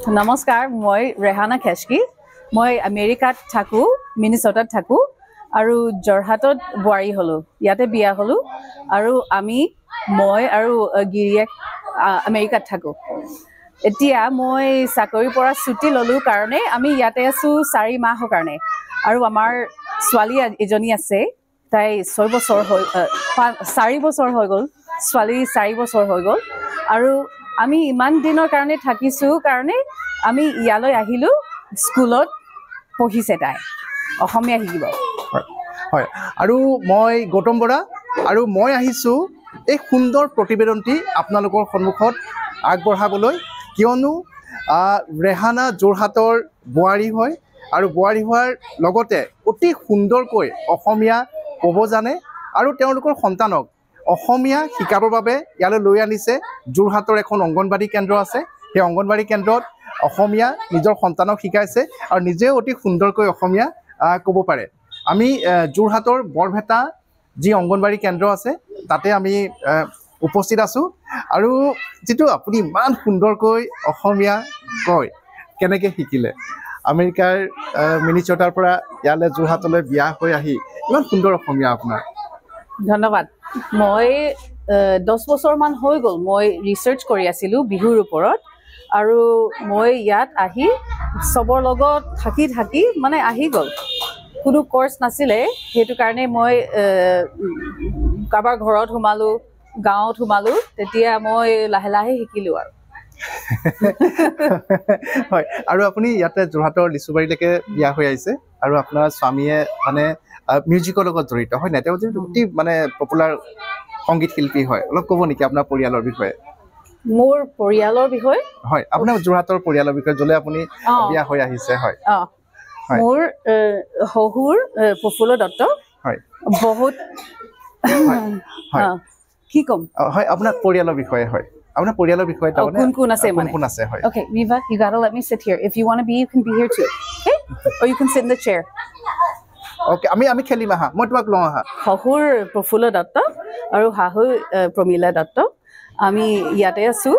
নমস্কাৰ মই ৰেহানা খেছকি মই আমেৰিকাত থাকো মিনিছটাত থাকো আৰু জৰহাটত বোৱাৰী হলো ইয়াতে বিয়া হলো আৰু মই আৰু গিৰিয়েক আমেৰিকাত থাকো এতিয়া মই চাকৰিৰ পৰা ছুটি ললো কাৰণে আমি ইয়াতে আছো 4 মাহৰ কাৰণে আৰু আমাৰ ছোৱালী এজনী আছে তাই 6 বছৰ হৈ 4 বছৰ হৈ গ'ল ছোৱালী 4 বছৰ হৈ গ'ল আৰু আমি ইমান দিনৰ কাৰণে থাকিছো কাৰণে আমি ইয়ালৈ আহিলো স্কুলত পঢ়িছে তাই অসমীয়া শিকিব হয় আৰু মই গৌতম বৰা আৰু মই আহিছো এই সুন্দৰ প্ৰতিবেদনটি আপোনালোকৰ সন্মুখত আগবঢ়াবলৈ কিয়নো ৰেহানা যোৰহাটৰ বোৱাৰী হয় আৰু বোৱাৰী হোৱাৰ লগতে অতি সুন্দৰকৈ অসমীয়া ক'ব জানে আৰু তেওঁলোকৰ সন্তানক অসমীয়া শিকাবৰ বাবে ইয়ালৈ লৈ আনিছে যোৰহাটৰ এখন অংগনবাড়ী কেন্দ্ৰ আছে সেই অংগনবাড়ী কেন্দ্ৰত অসমীয়া নিজৰ সন্তানক শিকাইছে আৰু নিজেও অতি সুন্দৰকৈ অসমীয়া ক'ব পাৰে আমি যোৰহাটৰ বৰভেটা যি অংগনবাড়ী কেন্দ্ৰ আছে তাতে আমি উপস্থিত আছোঁ আৰু যিটো আপুনি ইমান সুন্দৰকৈ অসমীয়া কয় কেনেকৈ শিকিলে আমেৰিকাৰ মিনিছটাৰ পৰা ইয়ালৈ যোৰহাটলৈ বিয়া হৈ আহি ইমান সুন্দৰ অসমীয়া আপোনাৰ ধন্যবাদ মই 10 বছৰমান হৈ গ'ল মই ৰিচাৰ্চ কৰি আছিলোঁ বিহুৰ ওপৰত আৰু মই ইয়াত আহি চবৰ লগত থাকি মানে আহি গ'ল কোনো কোৰ্ছ নাছিলে সেইটো কাৰণে মই কাৰোবাৰ ঘৰত সোমালোঁ গাঁৱত সোমালোঁ তেতিয়া মই লাহে লাহে শিকিলোঁ আৰু হয় আৰু আপুনি ইয়াতে যোৰহাটৰ লিচুবাৰীলৈকে বিয়া হৈ আহিছে আৰু আপোনাৰ স্বামীয়ে মানে মিউজিকৰ লগত জড়িত হয় নাই তেওঁ যদি অতি মানে পপুলাৰ সংগীত শিল্পী হয় অলপ ক'ব নেকি আপোনাৰ পৰিয়ালৰ বিষয়ে মোৰ পৰিয়ালৰ বিষয়ে হয় আপোনাৰ যোৰহাটৰ পৰিয়ালৰ বিষয়ে য'লে আপুনি বিয়া হৈ আহিছে হয় মোৰ শহুৰ প্ৰফুল্ল দত্ত হয় বহুত কি ক'ম হয় আপোনাৰ পৰিয়ালৰ বিষয়ে হয় আপোনাৰ পৰিয়ালৰ বিষয়ে কোন আছে মানে কোন আছে হয় Okay Viva you got to let me sit here if you want to be you can be here too okay or you can sit in the chair Okay আমি খেলিম আহা মই তোমাক লওঁ আহা শহুৰ প্ৰফুল্ল দত্ত আৰু শাহু প্ৰমীলা দত্ত আমি ইয়াতে আছো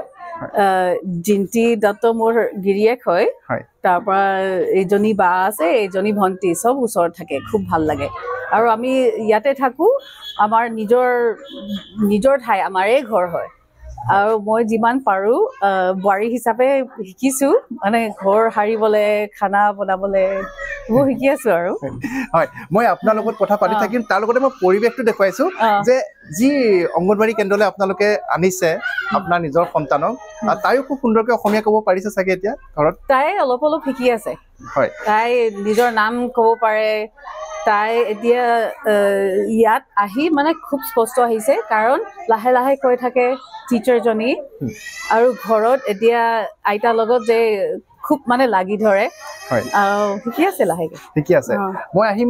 জিন্তি দত্ত মোৰ গিৰিয়েক হয় তাৰ পৰা এজনী বা আছে এজনী ভণ্টি সব ওচৰত থাকে খুব ভাল লাগে আৰু আমি ইয়াতে থাকো আমাৰ নিজৰ ঠাই আমাৰে ঘৰ হয় আৰু মই যিমান পাৰো বোৱাৰী হিচাপে শিকিছো মানে ঘৰ সাৰিবলৈ খানা বনাবলৈ মই শিকি আছো আৰু হয় মই আপোনাৰ লগত কথা পাতি থাকিম তাৰ লগতে মই পৰিৱেশটো দেখুৱাইছো যে যি অংগনবাড়ী কেন্দ্ৰলৈ আপোনালোকে আনিছে আপোনাৰ নিজৰ সন্তানক তাইও খুব সুন্দৰকৈ অসমীয়া ক'ব পাৰিছে চাগে এতিয়া ঘৰত তাই অলপ শিকি আছে হয় তাই নিজৰ নাম ক'ব পাৰে তাই এতিয়া ইয়াত আহি মানে খুব স্পষ্ট আহিছে কাৰণ লাহে লাহে কৈ থাকে টিচাৰজনী আৰু ঘৰত এতিয়া আইতাৰ লগত যে খুব মানে লাগি ধৰে শিকি আছে লাহেকে শিকি আছে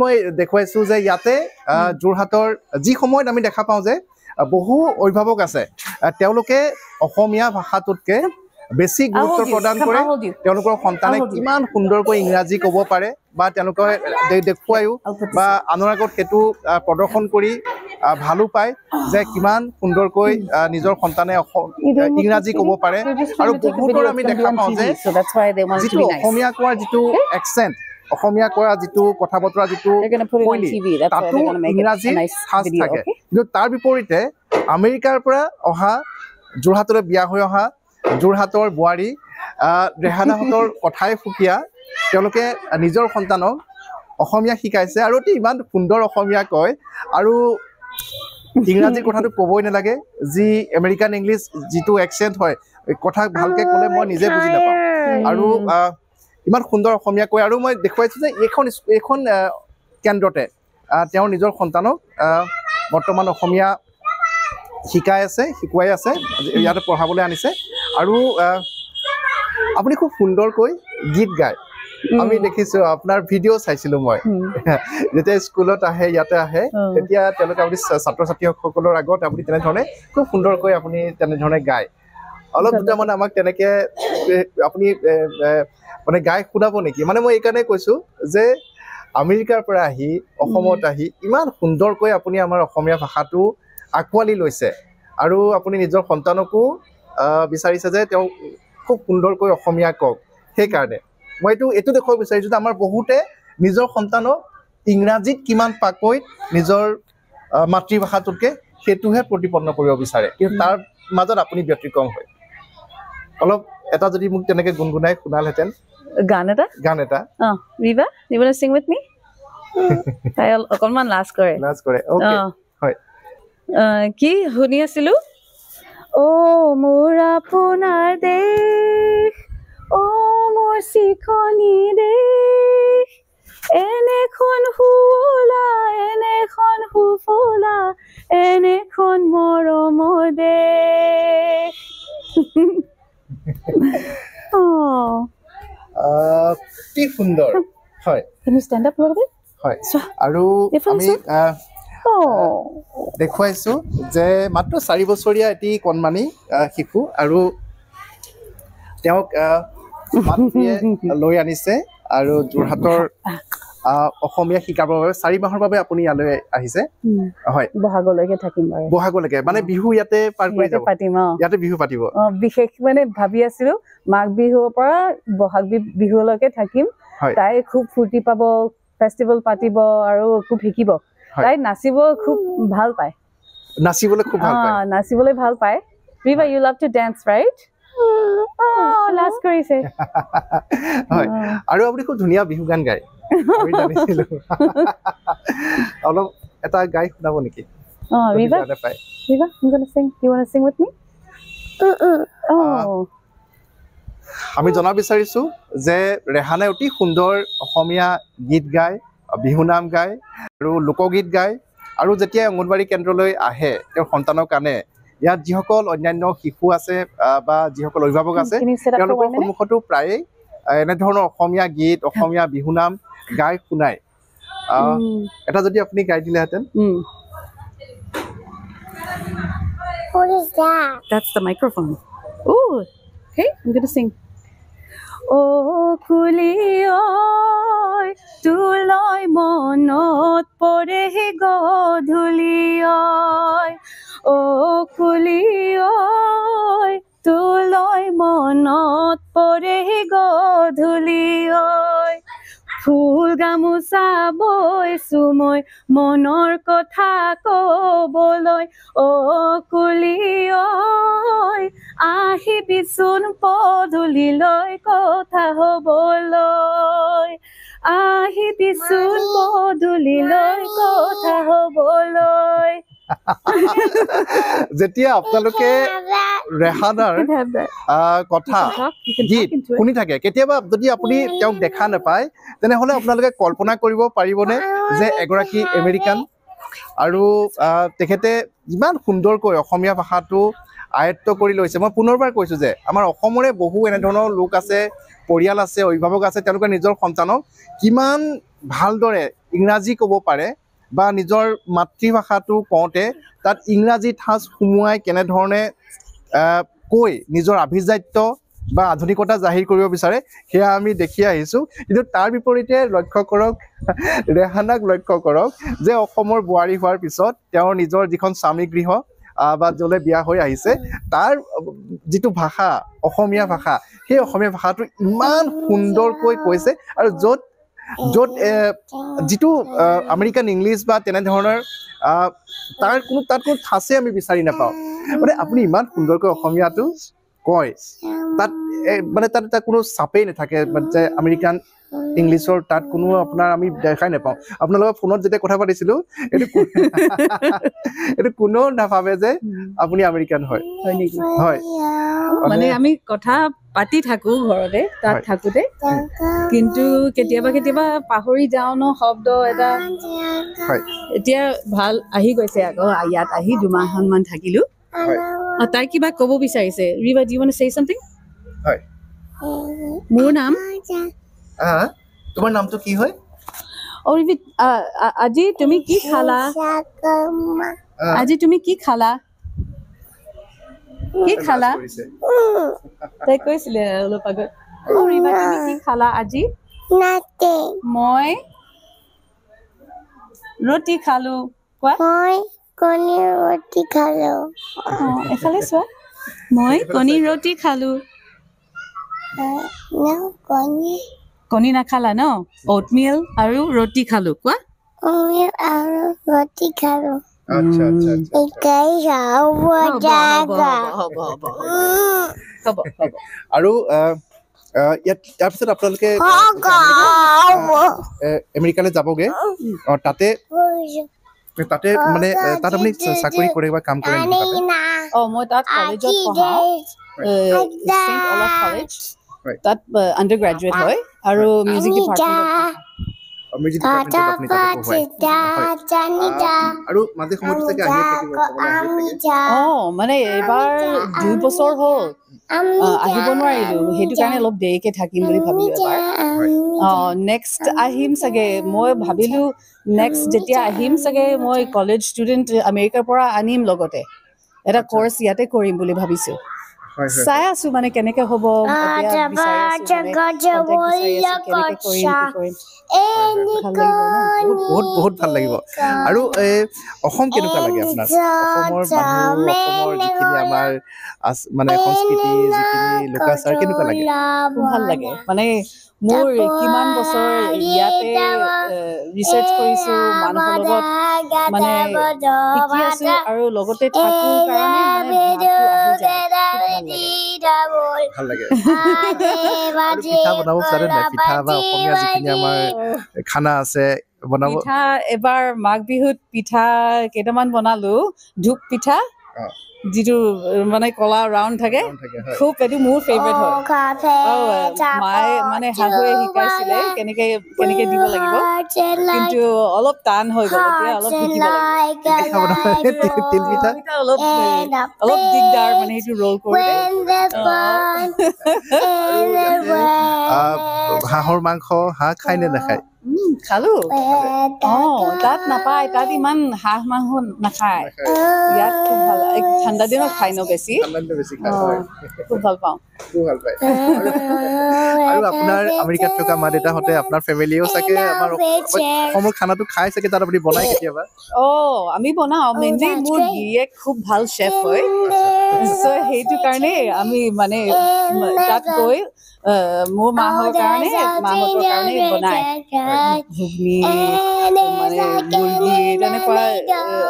মই দেখুৱাইছো যে ইয়াতে যোৰহাটৰ যি সময়ত আমি দেখা পাওঁ যে বহু অভিভাৱক আছে তেওঁলোকে অসমীয়া ভাষাটোতকে বেছি গুৰুত্ব প্ৰদান কৰে তেওঁলোকৰ সন্তানে কিমান সুন্দৰকৈ ইংৰাজী ক'ব পাৰে বা তেওঁলোকে দেখুৱায়ো বা আনৰ আগত সেইটো প্ৰদৰ্শন কৰি ভালো পায় যে কিমান সুন্দৰকৈ নিজৰ সন্তানে ইংৰাজী ক'ব পাৰে আৰু বহুতৰ আমি দেখা পাওঁ যে যিটো অসমীয়া কোৱাৰ যিটো একচেণ্ট অসমীয়া কোৱা যিটো কথা বতৰা যিটো তাতো ইংৰাজী সাজ থাকে কিন্তু তাৰ বিপৰীতে আমেৰিকাৰ পৰা অহা যোৰহাটলৈ বিয়া হৈ অহা যোৰহাটৰ বোৱাৰী ৰেহানাহঁতৰ কথাই সুকীয়া তেওঁলোকে নিজৰ সন্তানক অসমীয়া শিকাইছে আৰু ইমান সুন্দৰ অসমীয়া কয় আৰু ইংৰাজীৰ কথাটো ক'বই নালাগে যি আমেৰিকান ইংলিছ যিটো একচেণ্ট হয় কথা ভালকৈ ক'লে মই নিজে বুজি নাপাওঁ আৰু ইমান সুন্দৰ অসমীয়া কয় আৰু মই দেখুৱাইছোঁ যে এইখন কেন্দ্ৰতে তেওঁ নিজৰ সন্তানক বৰ্তমান অসমীয়া শিকুৱাই আছে ইয়াতে পঢ়াবলৈ আনিছে আৰু আপুনি খুব সুন্দৰকৈ গীত গায় আমি দেখিছোঁ আপোনাৰ ভিডিঅ' চাইছিলোঁ মই যেতিয়া স্কুলত আহে ইয়াতে আহে তেতিয়া তেওঁলোকে আপুনি ছাত্ৰ ছাত্ৰীসকলৰ আগত আপুনি তেনেধৰণে খুব সুন্দৰকৈ আপুনি তেনেধৰণে গায় অলপ দুটামান আমাক তেনেকৈ আপুনি মানে গাই শুনাব নেকি মানে মই এইকাৰণে কৈছোঁ যে আমেৰিকাৰ পৰা আহি অসমত আহি ইমান সুন্দৰকৈ আপুনি আমাৰ অসমীয়া ভাষাটো আঁকোৱালি লৈছে আৰু আপুনি নিজৰ সন্তানকো বিচাৰিছে যে তেওঁ খুব সুন্দৰকৈ অসমীয়া কওক সেইকাৰণে মই এইটো দেখুৱাব বিচাৰিছোঁ যে আমাৰ বহুতে নিজৰ সন্তানক ইংৰাজীত কিমান পাকৈ নিজৰ মাতৃভাষাটোতকৈ সেইটোহে প্ৰতিপন্ন কৰিব বিচাৰে কিন্তু তাৰ মাজত আপুনি ব্যতিক্ৰম হয় অলপ এটা যদি মোক তেনেকৈ গুণগুণাই শুনালহেঁতেন গান এটা Riva you wanna sing with me তাই অকণমান লাজ কৰে ওকে হয় কি শুনি আছিলো অ মোৰ আপোনাৰ দেশ অ মোৰ চিকনি দেশ এনেখন সুফলা এনেখন মৰমৰ দেশ কি সুন্দৰ হয় Can you stand up a little bit? হয় আৰু আমি দেখুৱাইছোঁ যে মাত্ৰ 4 বছৰীয়া এটি কণমানি শিশু আৰু তেওঁক মাতৃয়ে লৈ আনিছে আৰু যোৰহাটৰ অসমীয়া শিকাবৰ বাবে 4 মাহৰ বাবে আপুনি ইয়ালৈ আহিছে হয় বহাগলৈকে থাকিম বাৰু বহাগলৈকে মানে বিহু ইয়াতে পাৰ কৰি যাব ইয়াতে বিহু পাতিব বিশেষ মানে ভাবি আছিলো মাঘ বিহুৰ পৰা বহাগ বিহুলৈকে থাকিম তাই খুব ফূৰ্তি পাব ফেষ্টিভেল পাতিব আৰু খুব শিকিব তাই নাচিব খুব ভাল পায় নাচিবলৈ ভাল পায় Riva you love to dance right লাজ কৰিছে হয় আৰু আপুনি খুব ধুনীয়া বিহু গান গায় আমি জানিছিলো অলপ এটা গাই শুনাব নেকি Riva I'm going to sing you want to sing with me আমি জনাব বিচাৰিছো যে ৰেহানে অতি সুন্দৰ অসমীয়া গীত গায় বিহুনাম গায় আৰু লোকগীত গায় আৰু যেতিয়া অংগনবাড়ী কেন্দ্ৰলৈ আহে তেওঁৰ সন্তানৰ কাৰণে ইয়াত যিসকল অন্যান্য শিশু আছে বা যিসকল অভিভাৱক আছে তেওঁলোকৰ সন্মুখতো প্ৰায়ে এনেধৰণৰ অসমীয়া গীত অসমীয়া বিহুনাম গাই শুনায় এটা যদি আপুনি গাই দিলেহেঁতেন What is that? That's the microphone. Oh, okay, I'm going to sing. Oh, kuli oi, tuloi monot pore godhuli oi. Oh, kuli oi, tuloi monot pore godhuli oi. ফুল গামোচা বৈছো মই মনৰ কথা কবলৈ অ কুলি ঐ আহিবিচোন পদূলিলৈ কথা হবলৈ আহিবিচোন পদূলিলৈ কথা হবলৈ যেতিয়া আপোনালোকে ৰেহানাৰ কথা গীত শুনি থাকে কেতিয়াবা যদি আপুনি তেওঁক দেখা নাপায় তেনেহ'লে আপোনালোকে কল্পনা কৰিব পাৰিবনে যে এগৰাকী আমেৰিকান আৰু তেখেতে ইমান সুন্দৰকৈ অসমীয়া ভাষাটো আয়ত্ত কৰি লৈছে মই পুনৰবাৰ কৈছোঁ যে আমাৰ অসমৰে বহু এনেধৰণৰ লোক আছে পৰিয়াল আছে অভিভাৱক আছে তেওঁলোকে নিজৰ সন্তানক কিমান ভালদৰে ইংৰাজী ক'ব পাৰে বা নিজৰ মাতৃভাষাটো কওঁতে তাত ইংৰাজী ঠাঁচ সুমুৱাই কেনেধৰণে কৈ নিজৰ আভিজাত্য বা আধুনিকতা জাহিৰ কৰিব বিচাৰে সেয়া আমি দেখি আহিছোঁ কিন্তু তাৰ বিপৰীতে লক্ষ্য কৰক ৰেহানাক লক্ষ্য কৰক যে অসমৰ বোৱাৰী হোৱাৰ পিছত তেওঁৰ নিজৰ যিখন স্বামী গৃহ বা য'লৈ বিয়া হৈ আহিছে তাৰ যিটো ভাষা অসমীয়া ভাষা সেই অসমীয়া ভাষাটো ইমান সুন্দৰকৈ কৈছে আৰু য'ত যিটো আমেৰিকান ইংলিছ বা তেনেধৰণৰ তাত কোনো ঠাঁচে আমি বিচাৰি নাপাওঁ মানে আপুনি ইমান সুন্দৰকৈ অসমীয়াটো কয় তাত মানে তাত কোনো চাপেই নাথাকে যে আমেৰিকান ইংলিছৰ তাত কোনো আপোনাৰ আমি দেখাই নাপাওঁ আপোনালোকৰ ফোনত যেতিয়া কথা পাতিছিলোঁ এইটো কোনেও নাভাবে যে আপুনি আমেৰিকান হয় হয় মানে আমি কথা পাতি থাকো ঘৰতে তাত থাকোতে কিন্তু কেতিয়াবা পাহৰি যাওঁ ন শব্দ এটা এতিয়া ভাল আহি গৈছে আকৌ ইয়াত আহি 2 মাহমান থাকিলো তাই কিবা ক'ব বিচাৰিছে Riba do you want to say something হয় মোৰ নাম তোমাৰ নামটো কি হয় অ ৰিবি আজি তুমি কি খালা আজি তুমি কি খালা তাই কৈছিলে অলপ আগত অ ৰিবা তুমি কি খালা আজি মই ৰুটি খালো কোৱা মই কণী ৰুটি খালো এফালে চোৱা মই কণী ৰুটি খালো Koni. কণী নাখালা ন অ'টমিল আৰু ৰুটি খালো কোৱা Oil aro roti khalo. আচ্ছা আচ্ছা আচ্ছা Ikai hawa jaga. হ'ব আৰু ইয়াত তাৰপিছত আপোনালোকে আমেৰিকালৈ যাবগে তাতে তাতে মানে তাত আপুনি চাকৰি কৰে বা কাম কৰে নেকি তাতে? মই তাত কলেজত পঢ়াওঁ চেণ্ট অলফ কলেজ তাত আণ্ডাৰ গ্ৰেজুৱেট হয় আৰু মিউজিক ডিপাৰ্টমেণ্টত মিউজিক ডিপাৰ্টমেণ্টত আপুনি তাতে পঢ়ুৱায় আৰু মাজে সময়ত চাগে আহিয়ে থাকিব ক'বলৈ আহিয়ে থাকে মানে এইবাৰ 2 বছৰ হ'ল আহিব নোৱাৰিলো সেইটো কাৰণে অলপ দেৰিকে থাকিম বুলি ভাবিলো এবাৰ নেক্সট আহিম চাগে মই ভাবিলো নেক্সট যেতিয়া আহিম চাগে মই কলেজ ষ্টুডেণ্ট আমেৰিকাৰ পৰা আনিম লগতে এটা কৰ্চ ইয়াতে কৰিম বুলি ভাবিছো চাই আছো মানে কেনেকে হ'ব এতিয়া বিচাৰি আছো মানে কেনেকে কৰিম বহুত ভাল লাগিব আৰু অসম কেনেকুৱা লাগে আপোনাৰ অসমৰ মানুহ অসমৰ যিখিনি আমাৰ মানে সংস্কৃতি যিখিনি লোকাচাৰ কেনেকুৱা লাগে খুব ভাল লাগে মানে মোৰ কিমান বছৰ ইয়াতে ৰিচাৰ্চ কৰিছো মানুহৰ লগত মানে শিকি আছো আৰু লগতে থাকো কাৰণে মানে ভাল লাগে আৰু পিঠা বনাব পাৰে নাই পিঠা বা অসমীয়া যিখিনি আমাৰ খানা আছে বনাব পিঠা এবাৰ মাঘ বিহুত পিঠা কেইটামান বনালো ঢোক পিঠা যিটো মানে কলা ৰাউণ্ড থাকে খুব এইটো মোৰ ফেভৰেট হয় মায়ে মানে শাহুৱে শিকাইছিলে কেনেকে কেনেকে দিব লাগিব কিন্তু অলপ টান হৈ গ'ল এতিয়া অলপ শিকিব লাগিব তিল পিঠা অলপ দিগদাৰ মানে সেইটো ৰোল কৰিলে হাঁহৰ মাংস হাঁহ খাই নে নাখায় খালো তাত নাপায় তাত ইমান হাঁহ মাংস নাখায় ইয়াত খুব ভাল ঠাণ্ডা দিনত খাই ন বেছি খুব ভাল পাওঁ আৰু আপোনাৰ আমেৰিকাত থকা মা দেউতাহঁতে আপোনাৰ ফেমিলিও চাগে আমাৰ অসমৰ খানাটো খাই চাগে তাত আপুনি বনাই কেতিয়াবা আমি বনাওঁ মেইনলি মোৰ গিৰিয়েক খুব ভাল চেফ হয় চ' সেইটো কাৰণে আমি মানে তাত গৈ মোৰ মাহঁতৰ কাৰণে বনাই ঘুগনি মানে মুৰ্গী তেনেকুৱা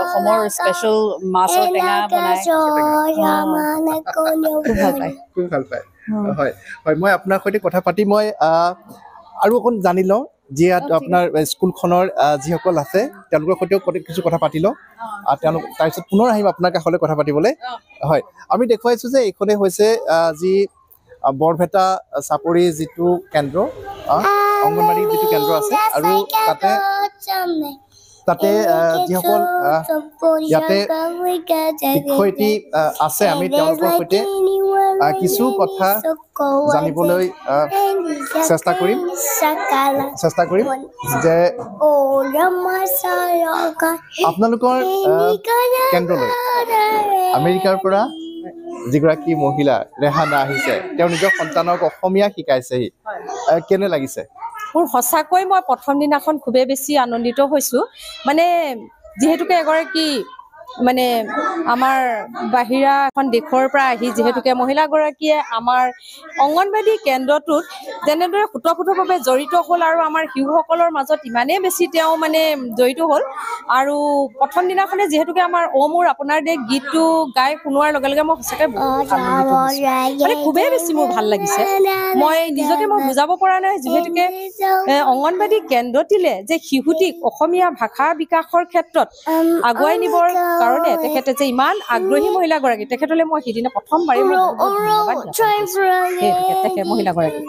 অসমৰ স্পেচিয়েল মাছৰ টেঙা বনাই খুব ভাল পায় হয় হয় মই আপোনাৰ সৈতে কথা পাতি মই আৰু অকণ জানি লওঁ যি আপোনাৰ স্কুলখনৰ যিসকল আছে তেওঁলোকৰ সৈতেও কিছু কথা পাতি লওঁ তেওঁলোক তাৰপিছত পুনৰ আহিম আপোনাৰ কাষলৈ কথা পাতিবলৈ হয় আমি দেখুৱাইছোঁ যে এইখনে হৈছে যি বৰপেটা চাপৰি যিটো কেন্দ্ৰ অংগনবাড়ী যিটো কেন্দ্ৰ আছে আৰু তাতে যিসকল ইয়াতে শিক্ষয়িত্ৰী আছে আমি তেওঁলোকৰ সৈতে কিছু কথা জানিবলৈ চেষ্টা কৰিম যে আপোনালোকৰ কেন্দ্ৰলৈ আমেৰিকাৰ পৰা যিগৰাকী মহিলা ৰেহানা আহিছে তেওঁ নিজৰ সন্তানক অসমীয়া শিকাইছেহি কেনে লাগিছে মোৰ সঁচাকৈ মই প্ৰথম দিনাখন খুবেই বেছি আনন্দিত হৈছোঁ মানে যিহেতুকে এগৰাকী মানে আমাৰ বাহিৰা এখন দেশৰ পৰা আহি যিহেতুকে মহিলাগৰাকীয়ে আমাৰ অংগনবাড়ী কেন্দ্ৰটোত যেনেদৰে সুতপুতভাৱে জড়িত হ'ল আৰু আমাৰ শিশুসকলৰ মাজত ইমানেই বেছি তেওঁ মানে জড়িত হ'ল আৰু প্ৰথম দিনাখনে যিহেতুকে আমাৰ মোৰ আপোনাৰ দেশ গীতটো গাই শুনোৱাৰ লগে লগে মই সঁচাকৈ মানে খুবেই বেছি মোৰ ভাল লাগিছে মই নিজকে মই বুজাব পৰা নাই যিহেতুকে অংগনবাড়ী কেন্দ্ৰটিলে যে শিশুটিক অসমীয়া ভাষা বিকাশৰ ক্ষেত্ৰত আগুৱাই নিবৰ কাৰণে তেখেতে যে ইমান আগ্ৰহী মহিলাগৰাকী তেখেতলৈ মই সিদিনা প্ৰথমবাৰেই মই তেখেত মহিলাগৰাকী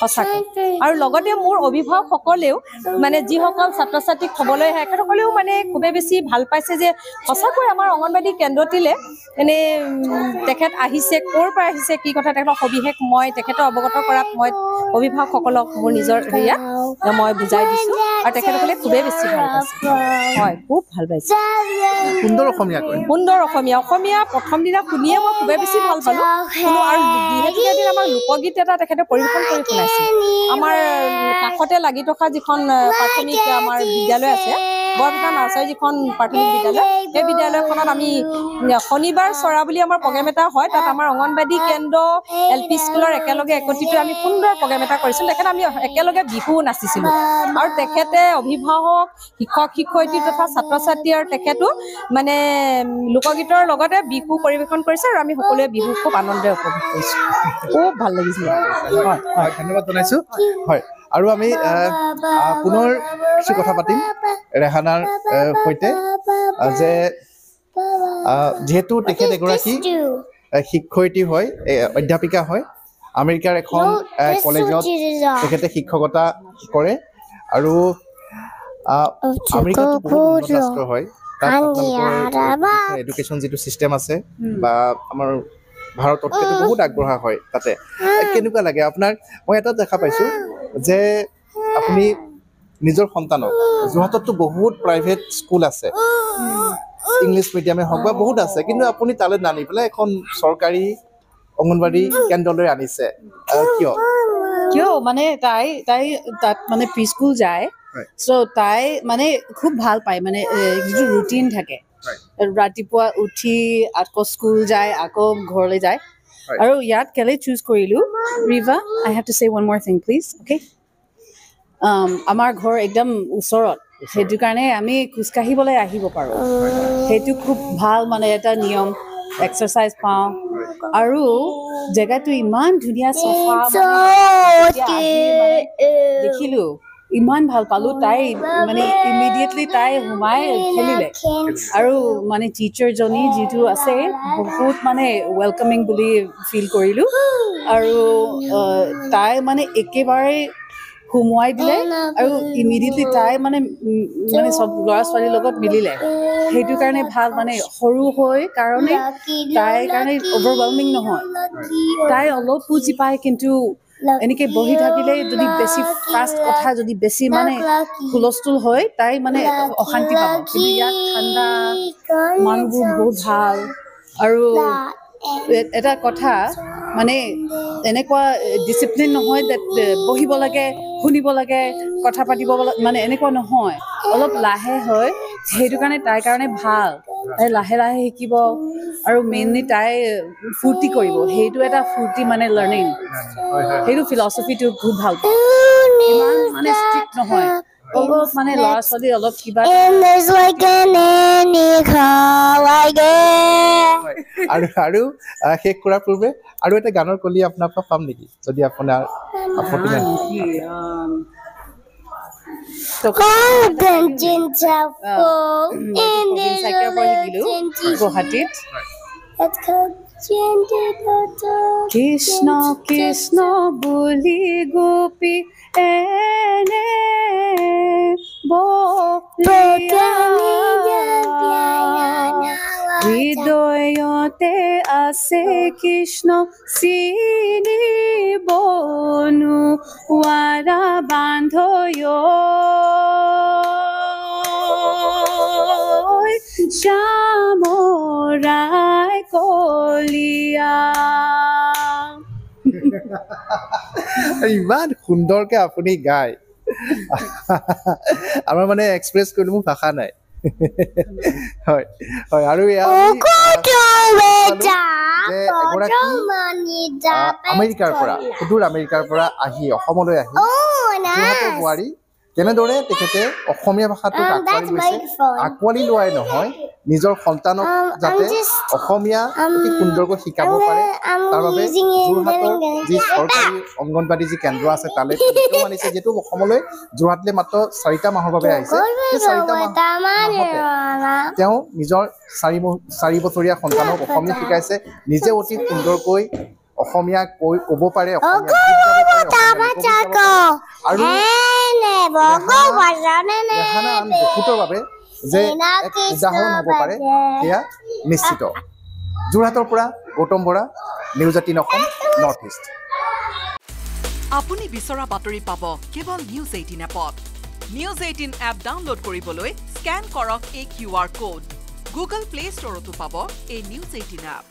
সঁচাকৈ আৰু লগতে মোৰ অভিভাৱকসকলেও মানে যিসকল ছাত্ৰ ছাত্ৰীক থ'বলৈ আহে তেখেতসকলেও মানে খুবেই বেছি ভাল পাইছে যে সঁচাকৈ আমাৰ অংগনবাড়ী কেন্দ্ৰটিলে এনে তেখেত আহিছে ক'ৰ পৰা আহিছে কি কথা তেখেতৰ সবিশেষ মই তেখেতক অৱগত কৰাত মই অভিভাৱকসকলক মোৰ নিজৰ হেৰিয়াত মই বুজাই দিছোঁ আৰু তেখেতসকলে খুবেই বেছি ভাল পাইছে হয় খুব ভাল পাইছে সুন্দৰ অসমীয়া অসমীয়া প্ৰথম দিনা শুনিয়ে মই খুবেই বেছি ভাল পালোঁ আৰু যিহেতুকে এদিন আমাৰ লোকগীত এটা তেখেতে পৰিৱেশন কৰি শুনাইছে আমাৰ কাষতে লাগি থকা যিখন প্ৰাথমিক আমাৰ বিদ্যালয় আছে বৰপেটা নাৰ্চাৰী যিখন প্ৰাথমিক বিদ্যালয় সেই বিদ্যালয়খনত আমি শনিবাৰ চৰা বুলি আমাৰ প্ৰগ্ৰেম এটা হয় তাত আমাৰ অংগনবাদী কেন্দ্ৰ LP স্কুলৰ একেলগে একত্ৰিত আমি সুন্দৰ প্ৰগ্ৰেম এটা কৰিছিলোঁ তেখেত আমি একেলগে বিহু নাচিছিলোঁ আৰু তেখেতে অভিভাৱক শিক্ষক শিক্ষয়িত্ৰী তথা ছাত্ৰ ছাত্ৰী আৰু তেখেতো মানে লোকগীতৰ লগতে বিহু পৰিৱেশন কৰিছে আৰু আমি সকলোৱে বিহু খুব আনন্দেৰে উপভোগ কৰিছোঁ খুব ভাল লাগিছিলে হয় ধন্যবাদ জনাইছোঁ হয় আৰু আমি পুনৰ কিছু কথা পাতিম ৰেহানাৰ সৈতে যে যিহেতু তেখেত এগৰাকী শিক্ষয়িত্ৰী হয় অধ্যাপিকা হয় আমেৰিকাৰ এখন কলেজত তেখেতে শিক্ষকতা কৰে আৰু আমেৰিকাটো বহুত উন্নত ৰাষ্ট্ৰ হয় তাত আপোনালোকৰ এডুকেশ্যন যিটো ছিষ্টেম আছে বা আমাৰ ভাৰততকৈ বহুত আগবঢ়া হয় তাতে কেনেকুৱা লাগে আপোনাৰ মই এটা দেখা পাইছোঁ যে আপুনি নিজৰ সন্তানক যোৰহাটততো বহুত প্ৰাইভেট স্কুল আছে ইংলিছ মিডিয়ামে হওক বা বহুত আছে কিন্তু আপুনি তালৈ নানি পেলাই এখন চৰকাৰী অংগনবাদী কেন্দ্ৰলৈ আনিছে কিয় মানে তাই তাত মানে প্ৰি স্কুল যায় চ' তাই মানে খুব ভাল পায় মানে যিটো ৰুটিন থাকে ৰাতিপুৱা উঠি আকৌ স্কুল যায় আকৌ ঘৰলৈ যায় আৰু ইয়াত কেলে চুজ কৰিলোঁ ৰিভা আই হেভ টু চে ওৱান মোৰ থিং প্লিজ অ'কে আমাৰ ঘৰ একদম ওচৰত সেইটো কাৰণে আমি খোজকাঢ়িবলৈ আহিব পাৰোঁ সেইটো খুব ভাল মানে এটা নিয়ম এক্সাৰচাইজ পাওঁ আৰু জেগাটো ইমান ধুনীয়া চাফা দেখিলোঁ ইমান ভাল পালোঁ তাই মানে ইমিডিয়েটলি তাই সোমাই খেলিলে আৰু মানে টিচাৰজনী যিটো আছে বহুত মানে ৱেলকামিং বুলি ফিল কৰিলোঁ আৰু তাই মানে একেবাৰে সোমোৱাই দিলে আৰু ইমিডিয়েটলি তাই মানে চব ল'ৰা ছোৱালীৰ লগত মিলিলে সেইটো কাৰণে ভাল মানে সৰু হৈ কাৰণে তাইৰ কাৰণে অভাৰৱেলমিং নহয় তাই অলপ বুজি পায় কিন্তু এনেকৈ বহি থাকিলে যদি বেছি ফাষ্ট কথা যদি বেছি মানে হুলস্থুল হয় তাই মানে অশান্তি পাব কিন্তু ইয়াত ঠাণ্ডা মানুহবোৰ বহুত ভাল আৰু এটা কথা মানে এনেকুৱা ডিচিপ্লিন নহয় বহিব লাগে শুনিব লাগে কথা পাতিব মানে এনেকুৱা নহয় অলপ লাহে হয় সেইটো কাৰণে তাইৰ কাৰণে ভাল তাই লাহে লাহে শিকিব আৰু মেইনলি তাই ফূৰ্তি কৰিব সেইটো এটা ফূৰ্তি মানে লাৰ্ণিং সেইটো ফিলচফিটো খুব ভাল পাওঁ ইমান মানে ষ্ট্ৰিক্ট নহয় অলপ মানে ল'ৰা ছোৱালী অলপ কিবা আৰু শেষ কৰাৰ পূৰ্বে আৰু এটা গানৰ কলি আপোনাৰ পৰা পাম নেকি যদি আপোনাৰ আপত্তি নাই গুৱাহাটীত কৃষ্ণ কৃষ্ণ বুলি গোপী এনে হৃদয়তে আছে কৃষ্ণ চিনি বনু ৱাৰা বান্ধয় শ্যামৰাই কলিয়া ইমান সুন্দৰকে আপুনি গায় আমাৰ মানে এক্সপ্ৰেছ কৰিলে মোৰ ভাষা নাই হয় হয় আৰু আমেৰিকাৰ পৰা সুদূৰ আমেৰিকাৰ পৰা আহি অসমলৈ আহি যোৰহাটৰ বোৱাৰী কেনেদৰে তেখেতে অসমীয়া ভাষাটোক আঁকোৱালি লোৱাই নহয় নিজৰ সন্তানক যাতে অসমীয়া অতি সুন্দৰকৈ শিকাব পাৰে তাৰ বাবে যোৰহাটৰ যি চৰকাৰী অংগনবাদী যি কেন্দ্ৰ আছে তালৈ আনিছে যিহেতু অসমলৈ যোৰহাটলৈ মাত্ৰ 4টা মাহৰ বাবে আহিছে সেই 4টা মাহতে তেওঁ নিজৰ 4 বছৰীয়া সন্তানক অসমীয়া শিকাইছে নিজে অতি সুন্দৰকৈ অসমীয়া ক'ব পাৰে আৰু বহুতৰ বাবে যে এক উদাহৰণ হ'ব পাৰে সেয়া নিশ্চিত যোৰহাটৰ পৰা Gautam Bora news 18 Assam north east আপুনি বিচৰা বাতৰি পাব কেৱল নিউজ 18 এপত নিউজ 18 এপ ডাউনলোড কৰিবলৈ স্কেন কৰক এই QR কোড গুগল প্লে ষ্টৰতো পাব এই নিউজ 18 এপ